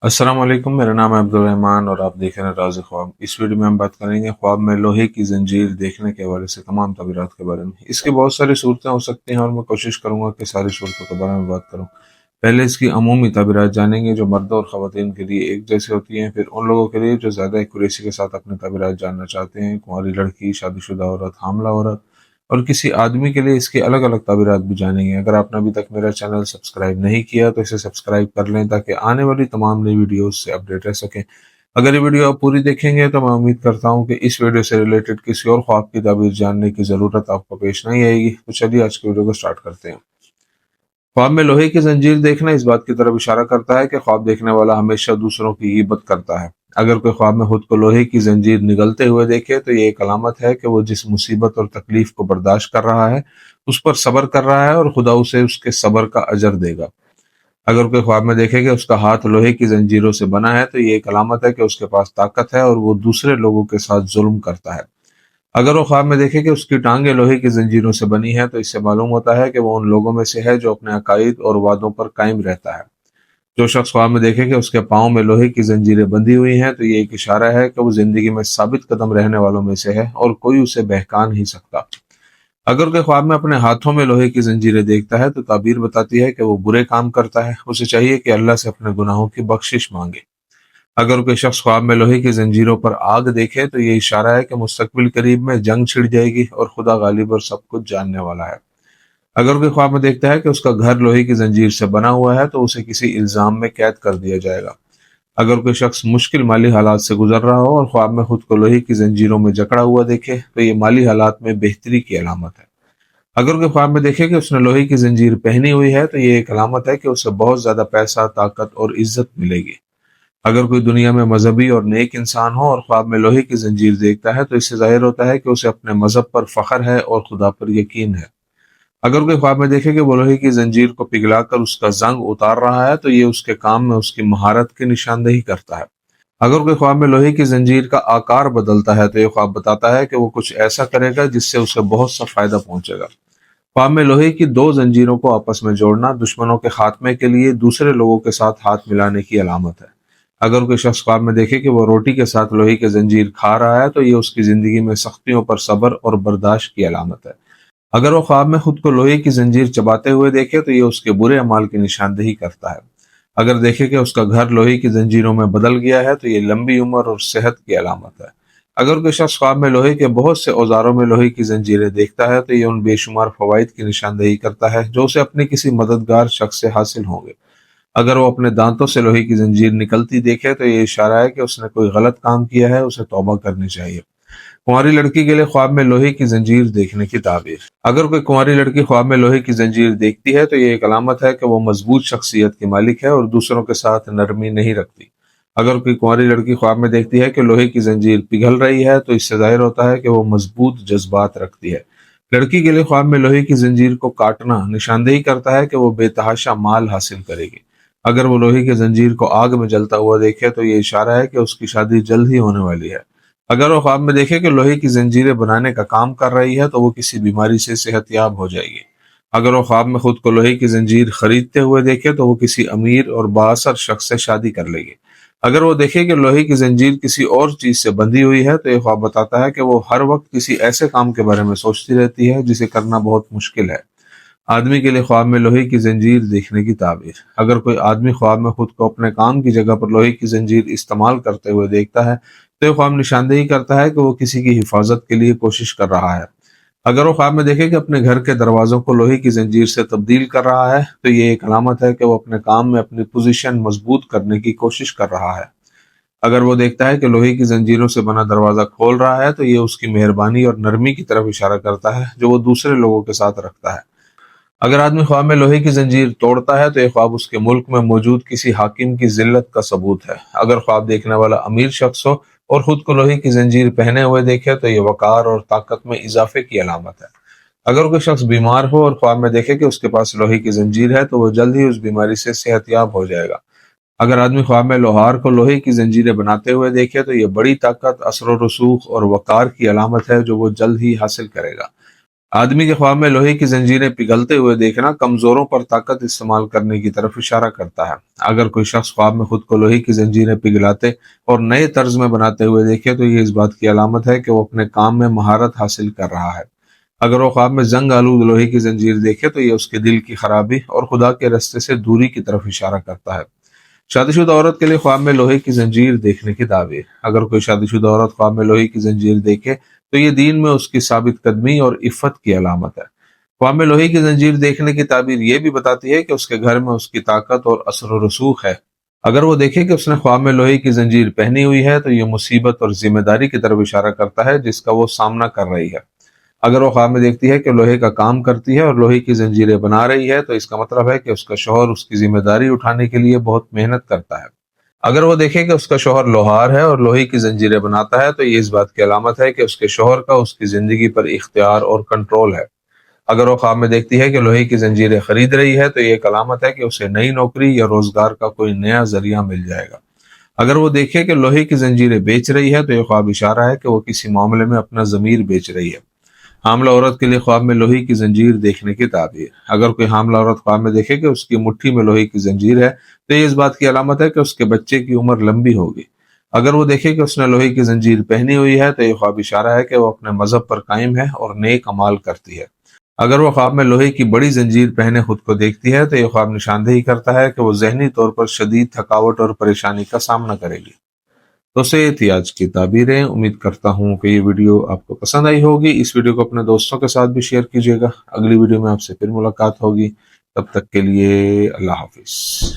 अस्सलाम वालेकुम। मेरा नाम है अब्दुल रहमान और आप देख रहे हैं राज़ ख्वाब। इस वीडियो में हम बात करेंगे ख्वाब में लोहे की जंजीर देखने के हवाले से तमाम तबीरात के बारे में। इसकी बहुत सारी सूरतें हो सकती हैं और मैं कोशिश करूंगा कि सारी सूरतों के बारे में बात करूं। पहले इसकी अमूमी तबीरात जानेंगे जो मर्दों और ख़वातीन के लिए एक जैसी होती हैं, फिर उन लोगों के लिए जो ज़्यादा एक्यूरेसी के साथ अपने तबीरात जानना चाहते हैं, कुंवारी लड़की, शादीशुदा औरत, हामला औरत और किसी आदमी के लिए इसकी अलग अलग तबीरात भी जानेंगे। अगर आपने अभी तक मेरा चैनल सब्सक्राइब नहीं किया तो इसे सब्सक्राइब कर लें ताकि आने वाली तमाम नई वीडियोस से अपडेट रह सकें। अगर ये वीडियो आप पूरी देखेंगे तो मैं उम्मीद करता हूँ कि इस वीडियो से रिलेटेड किसी और ख्वाब की ताबीर जानने की ज़रूरत आपको पेश नहीं आएगी। तो चलिए आज की वीडियो को स्टार्ट करते हैं। ख्वाब में लोहे की जंजीर देखना इस बात की तरफ इशारा करता है कि ख्वाब देखने वाला हमेशा दूसरों की ग़ीबत करता है। अगर कोई ख्वाब में खुद को लोहे की जंजीर निगलते हुए देखे तो ये एक अलामत है कि वो जिस मुसीबत और तकलीफ को बर्दाश्त कर रहा है उस पर सब्र कर रहा है और खुदा उसे उसके सब्र का अजर देगा। अगर कोई ख्वाब में देखे कि उसका हाथ लोहे की जंजीरों से बना है तो ये एक अलामत है कि उसके पास ताकत है और वो दूसरे लोगों के साथ जुल्म करता है। अगर वो ख्वाब में देखे कि उसकी टांगें लोहे की जंजीरों से बनी है तो इससे मालूम होता है कि वो उन लोगों में से है जो अपने अकायद और वादों पर कायम रहता है। जो शख्स ख्वाब में देखे कि उसके पाँव में लोहे की जंजीरें बंधी हुई हैं तो ये एक इशारा है कि वो जिंदगी में साबित कदम रहने वालों में से है और कोई उसे बहका नहीं सकता। अगर कोई ख्वाब में अपने हाथों में लोहे की जंजीरें देखता है तो ताबीर बताती है कि वो बुरे काम करता है, उसे चाहिए कि अल्लाह से अपने गुनाहों की बख्शिश मांगे। अगर कोई शख्स ख्वाब में लोहे की जंजीरों पर आग देखे तो ये इशारा है कि मुस्तकबिल करीब में जंग छिड़ जाएगी और खुदा गालिब और सब कुछ जानने वाला है। अगर कोई ख्वाब में देखता है कि उसका घर लोहे की जंजीर से बना हुआ है तो उसे किसी इल्जाम में कैद कर दिया जाएगा। अगर कोई शख्स मुश्किल माली हालात से गुजर रहा हो और ख्वाब में खुद को लोहे की जंजीरों में जकड़ा हुआ देखे तो ये माली हालात में बेहतरी की अलामत है। अगर कोई ख्वाब में देखे कि उसने लोहे की जंजीर पहनी हुई है तो ये एक अलामत है कि उसे बहुत ज्यादा पैसा, ताकत और इज्जत मिलेगी। अगर कोई दुनिया में मजहबी और नेक इंसान हो और ख्वाब में लोहे की जंजीर देखता है तो इससे जाहिर होता है कि उसे अपने मजहब पर फख्र है और खुदा पर यकीन है। अगर कोई ख्वाब में देखे कि वो लोहे की जंजीर को पिघलाकर उसका जंग उतार रहा है तो ये उसके काम में उसकी महारत की निशानदेही करता है। अगर कोई ख्वाब में लोहे की जंजीर का आकार बदलता है तो ये ख्वाब बताता है कि वो कुछ ऐसा करेगा जिससे उसे बहुत सा फायदा पहुंचेगा। ख्वाब में लोहे की दो जंजीरों को आपस में जोड़ना दुश्मनों के खात्मे के लिए दूसरे लोगों के साथ हाथ मिलाने की अलामत है। अगर कोई शख्स ख्वाब में देखे कि वो रोटी के साथ लोहे की जंजीर खा रहा है तो ये उसकी जिंदगी में सख्तियों पर सब्र और बर्दाश्त की अलामत है। अगर वो ख्वाब में खुद को लोहे की जंजीर चबाते हुए देखे तो ये उसके बुरे अमाल की निशानदेही करता है। अगर देखे कि उसका घर लोहे की जंजीरों में बदल गया है तो ये लंबी उम्र और सेहत की अलामत है। अगर कोई शख्स ख्वाब में लोहे के बहुत से औजारों में लोहे की जंजीरें देखता है तो ये उन बेशुमार फवाइद की निशानदेही करता है जो उसे अपने किसी मददगार शख्स से हासिल होंगे। अगर वो अपने दांतों से लोहे की जंजीर निकलती देखे तो ये इशारा है कि उसने कोई गलत काम किया है, उसे तौबा करनी चाहिए। कुंवारी लड़की के लिए ख्वाब में लोहे की जंजीर देखने की ताबीर। अगर कोई कुंवारी लड़की ख्वाब में लोहे की जंजीर देखती है तो ये एक अलामत है कि वो मजबूत शख्सियत की मालिक है और दूसरों के साथ नरमी नहीं रखती। अगर कोई कुंवारी लड़की ख्वाब में देखती है कि लोहे की जंजीर पिघल रही है तो इससे जाहिर होता है कि वो मजबूत जज्बात रखती है। लड़की के लिए ख्वाब में लोहे की जंजीर को काटना निशानदेही करता है कि वो बेतहाशा माल हासिल करेगी। अगर वो लोहे की जंजीर को आग में जलता हुआ देखे तो ये इशारा है कि उसकी शादी जल्द ही होने वाली है। अगर वो ख्वाब में देखे कि लोहे की जंजीरें बनाने का काम कर रही है तो वो किसी बीमारी से सेहतयाब हो जाएगी। अगर वो ख्वाब में खुद को लोहे की जंजीर खरीदते हुए देखे तो वो किसी अमीर और बाअसर शख्स से शादी कर लेगी। अगर वो देखे कि लोहे की जंजीर किसी और चीज से बंधी हुई है तो ये ख्वाब बताता है कि वो हर वक्त किसी ऐसे काम के बारे में सोचती रहती है जिसे करना बहुत मुश्किल है। आदमी के लिए ख्वाब में लोहे की जंजीर देखने की ताबीर। अगर कोई आदमी ख्वाब में खुद को अपने काम की जगह पर लोहे की जंजीर इस्तेमाल करते हुए देखता है तो ये ख्वाब निशानदेही करता है कि वो किसी की हिफाजत के लिए कोशिश कर रहा है। अगर वो ख्वाब में देखे कि अपने घर के दरवाजों को लोहे की जंजीर से तब्दील कर रहा है तो ये एक अलामत है कि वो अपने काम में अपनी पोजीशन मजबूत करने की कोशिश कर रहा है। अगर वो देखता है कि लोहे की जंजीरों से बना दरवाजा खोल रहा है तो ये उसकी मेहरबानी और नरमी की तरफ इशारा करता है जो वो दूसरे लोगों के साथ रखता है। अगर आदमी ख्वाब में लोहे की जंजीर तोड़ता है तो यह ख्वाब उसके मुल्क में मौजूद किसी हाकिम की जिल्लत का सबूत है। अगर ख्वाब देखने वाला अमीर शख्स हो और खुद को लोहे की जंजीर पहने हुए देखे तो यह वकार और ताकत में इजाफे की अलामत है। अगर कोई शख्स बीमार हो और ख्वाब में देखे कि उसके पास लोहे की जंजीर है तो वह जल्द ही उस बीमारी से सेहतयाब हो जाएगा। अगर आदमी ख्वाब में लोहार को लोहे की जंजीरें बनाते हुए देखे तो यह बड़ी ताकत, असर व रसूख और वकार की अलामत है जो वो जल्द ही हासिल करेगा। आदमी के ख्वाब में लोहे की जंजीरें पिघलते हुए देखना कमजोरों पर ताकत इस्तेमाल करने की तरफ इशारा करता है। अगर कोई शख्स ख्वाब में खुद को लोहे की जंजीरें पिघलाते और नए तर्ज में बनाते हुए देखे तो ये इस बात की अलामत है कि वो अपने काम में महारत हासिल कर रहा है। अगर वो ख्वाब में जंग आलूद लोहे की जंजीर देखे तो ये उसके दिल की खराबी और खुदा के रास्ते से दूरी की तरफ इशारा करता है। शादीशुदा औरत के लिए ख्वाब में लोहे की जंजीर देखने की ताबीर। अगर कोई शादीशुदा औरत ख्वाब में लोहे की जंजीर देखे तो ये दीन में उसकी साबित कदमी और इफ़्फ़त की अलामत है। ख्वाब में लोहे की जंजीर देखने की ताबीर ये भी बताती है कि उसके घर में उसकी ताकत और असर व रसूख है। अगर वो देखे कि उसने ख्वाब में लोहे की जंजीर पहनी हुई है तो ये मुसीबत और जिम्मेदारी की तरफ इशारा करता है जिसका वो सामना कर रही है। अगर वो ख्वाब में देखती है कि लोहे का काम करती है और लोहे की जंजीरें बना रही है तो इसका मतलब है कि उसका शौहर उसकी जिम्मेदारी उठाने के लिए बहुत मेहनत करता है। अगर वो देखे कि उसका शौहर लोहार है और लोहे की जंजीरें बनाता है तो ये इस बात की अलामत है कि उसके शौहर का उसकी जिंदगी पर इख्तियार और कंट्रोल है। अगर वो ख्वाब में देखती है कि लोहे की जंजीरें खरीद रही है तो ये एक अलामत है कि उसे नई नौकरी या रोजगार का कोई नया जरिया मिल जाएगा। अगर वो देखे कि लोहे की जंजीरें बेच रही है तो ये ख्वाब इशारा है कि वो किसी मामले में अपना जमीर बेच रही है। हामला औरत के लिए ख्वाब में लोहे की जंजीर देखने की ताबीर। अगर कोई हामला औरत ख्वाब में देखे कि उसकी मुट्ठी में लोहे की जंजीर है तो ये इस बात की अलामत है कि उसके बच्चे की उम्र लंबी होगी। अगर वो देखे कि उसने लोहे की जंजीर पहनी हुई है तो ये ख्वाब इशारा है कि वो अपने मजहब पर कायम है और नेक अमाल करती है। अगर वो ख्वाब में लोहे की बड़ी जंजीर पहने खुद को देखती है तो ये ख्वाब निशानदेही करता है कि वो जहनी तौर पर शदीद थकावट और परेशानी का सामना करेगी। तो से थी आज की ताबीरें। उम्मीद करता हूँ कि ये वीडियो आपको पसंद आई होगी। इस वीडियो को अपने दोस्तों के साथ भी शेयर कीजिएगा। अगली वीडियो में आपसे फिर मुलाकात होगी। तब तक के लिए अल्लाह हाफिज।